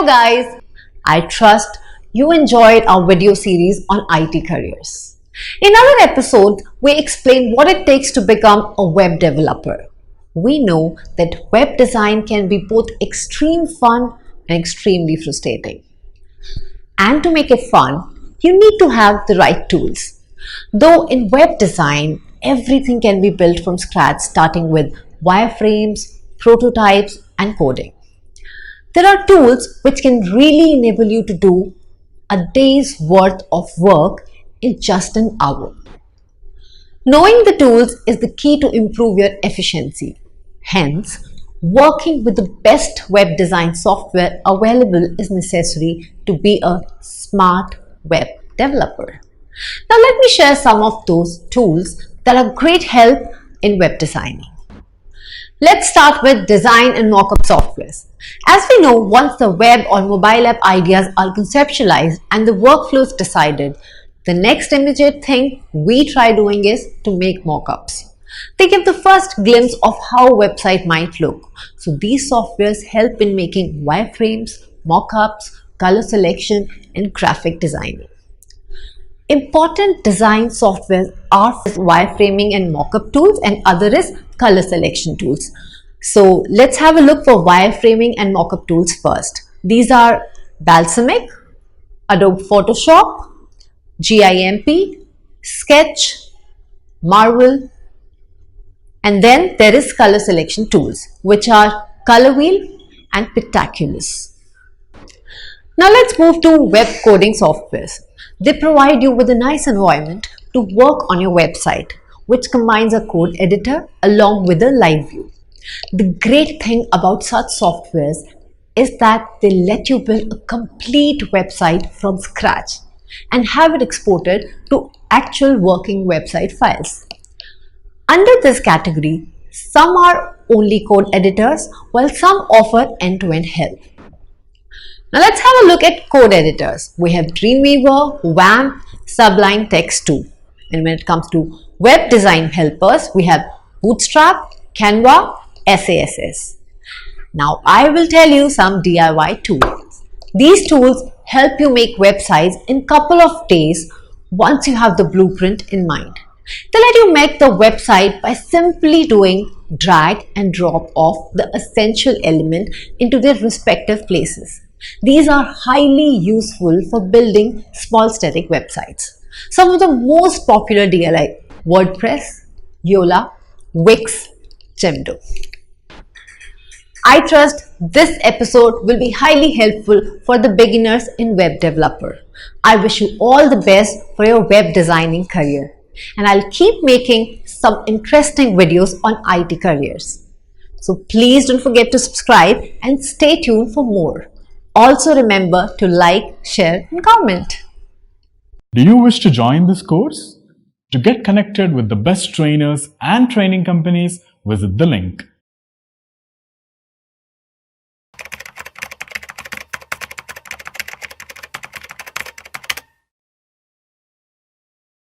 Hello guys, I trust you enjoyed our video series on IT careers. In our episode, we explain what it takes to become a web developer. We know that web design can be both extreme fun and extremely frustrating. And to make it fun, you need to have the right tools. Though in web design, everything can be built from scratch, starting with wireframes, prototypes, and coding. There are tools which can really enable you to do a day's worth of work in just an hour. Knowing the tools is the key to improve your efficiency. Hence, working with the best web design software available is necessary to be a smart web developer. Now let me share some of those tools that are great help in web designing. Let's start with design and mockup softwares. As we know, once the web or mobile app ideas are conceptualized and the workflows decided, the next immediate thing we try doing is to make mockups. They give the first glimpse of how a website might look. So these softwares help in making wireframes, mockups, color selection, and graphic designing. Important design softwares are wireframing and mockup tools, and other is color selection tools. So let's have a look for wireframing and mockup tools first. These are Balsamiq, Adobe Photoshop, GIMP, Sketch, Marvel, and then there is color selection tools, which are Color Wheel and Pictaculous. Now let's move to web coding softwares. They provide you with a nice environment to work on your website, which combines a code editor along with a live view. The great thing about such softwares is that they let you build a complete website from scratch and have it exported to actual working website files. Under this category, some are only code editors while some offer end-to-end help. Now let's have a look at code editors. We have Dreamweaver, WAMP, Sublime Text 2. And when it comes to web design helpers, we have Bootstrap, Canva, SASS. Now I will tell you some DIY tools. These tools help you make websites in a couple of days once you have the blueprint in mind. They let you make the website by simply doing drag and drop of the essential element into their respective places. These are highly useful for building small static websites. Some of the most popular DIY: WordPress, Yola, Wix, Jimdo. I trust this episode will be highly helpful for the beginners in web developer. I wish you all the best for your web designing career, and I'll keep making some interesting videos on IT careers. So please don't forget to subscribe and stay tuned for more. Also remember to like, share and comment. Do you wish to join this course? To get connected with the best trainers and training companies, visit the link.